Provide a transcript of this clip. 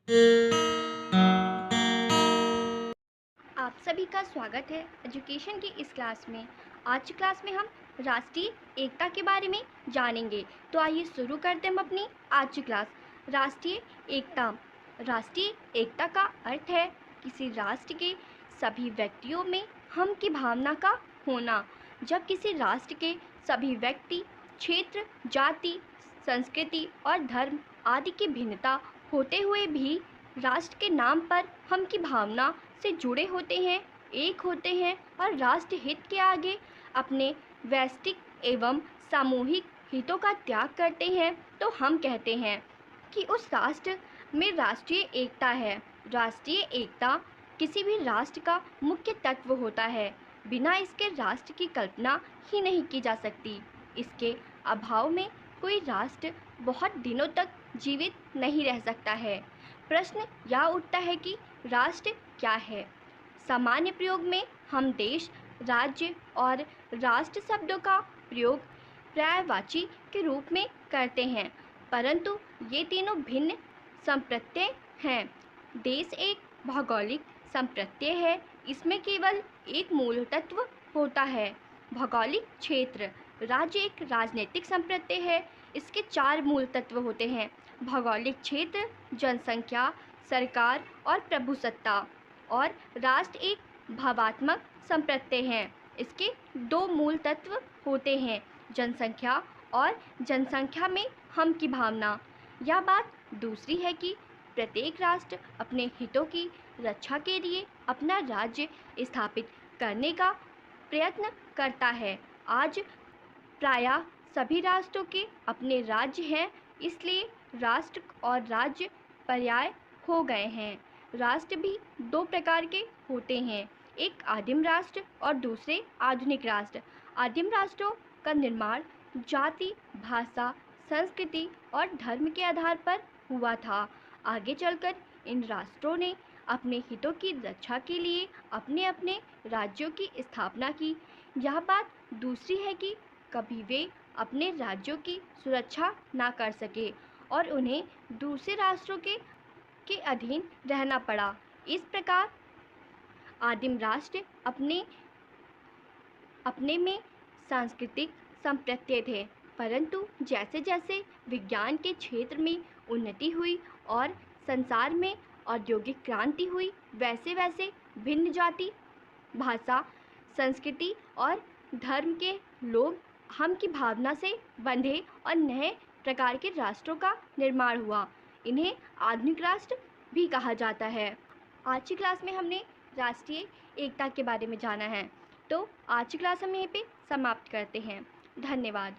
आप सभी का स्वागत है एजुकेशन की इस क्लास में। आज की क्लास में हम राष्ट्रीय एकता के बारे में जानेंगे। तो आइए शुरू करते हैं हम अपनी आज की क्लास। राष्ट्रीय एकता। राष्ट्रीय एकता का अर्थ है किसी राष्ट्र के सभी व्यक्तियों में हम की भावना का होना। जब किसी राष्ट्र के सभी व्यक्ति, क्षेत्र, जाति, संस्कृति और धर्म आदि की भिन्नता होते हुए भी राष्ट्र के नाम पर हम की भावना से जुड़े होते हैं, एक होते हैं और राष्ट्र हित के आगे अपने वैयक्तिक एवं सामूहिक हितों का त्याग करते हैं, तो हम कहते हैं कि उस राष्ट्र में राष्ट्रीय एकता है। राष्ट्रीय एकता किसी भी राष्ट्र का मुख्य तत्व होता है। बिना इसके राष्ट्र की कल्पना ही नहीं की जा सकती। इसके अभाव में कोई राष्ट्र बहुत दिनों तक जीवित नहीं रह सकता है। प्रश्न यह उठता है कि राष्ट्र क्या है। सामान्य प्रयोग में हम देश, राज्य और राष्ट्र शब्दों का प्रयोग पर्यायवाची के रूप में करते हैं, परंतु ये तीनों भिन्न संप्रत्यय हैं। देश एक भौगोलिक संप्रत्यय है। इसमें केवल एक मूल तत्व होता है, भौगोलिक क्षेत्र। राज्य एक राजनीतिक संप्रत्यय है। इसके 4 मूल तत्व होते हैं, भौगोलिक क्षेत्र, जनसंख्या, सरकार और प्रभुसत्ता। और राष्ट्र एक भावात्मक संप्रत्यय है। इसके 2 मूल तत्व होते हैं, जनसंख्या और जनसंख्या में हम की भावना। यह बात दूसरी है कि प्रत्येक राष्ट्र अपने हितों की रक्षा के लिए अपना राज्य स्थापित करने का प्रयत्न करता है। आज प्रायः सभी राष्ट्रों के अपने राज्य हैं, इसलिए राष्ट्र और राज्य पर्याय हो गए हैं। राष्ट्र भी 2 प्रकार के होते हैं, एक आदिम राष्ट्र और दूसरे आधुनिक राष्ट्र। आदिम राष्ट्रों का निर्माण जाति, भाषा, संस्कृति और धर्म के आधार पर हुआ था। आगे चलकर इन राष्ट्रों ने अपने हितों की रक्षा के लिए अपने अपने राज्यों की स्थापना की। यह बात दूसरी है कि कभी वे अपने राज्यों की सुरक्षा ना कर सके और उन्हें दूसरे राष्ट्रों के अधीन रहना पड़ा। इस प्रकार आदिम राष्ट्र अपने में सांस्कृतिक संप्रत्यय थे, परंतु जैसे जैसे विज्ञान के क्षेत्र में उन्नति हुई और संसार में औद्योगिक क्रांति हुई, वैसे वैसे भिन्न जाति, भाषा, संस्कृति और धर्म के लोग हम की भावना से बंधे और नए प्रकार के राष्ट्रों का निर्माण हुआ। इन्हें आधुनिक राष्ट्र भी कहा जाता है। आज की क्लास में हमने राष्ट्रीय एकता के बारे में जाना है। तो आज की क्लास हम यहीं पे समाप्त करते हैं। धन्यवाद।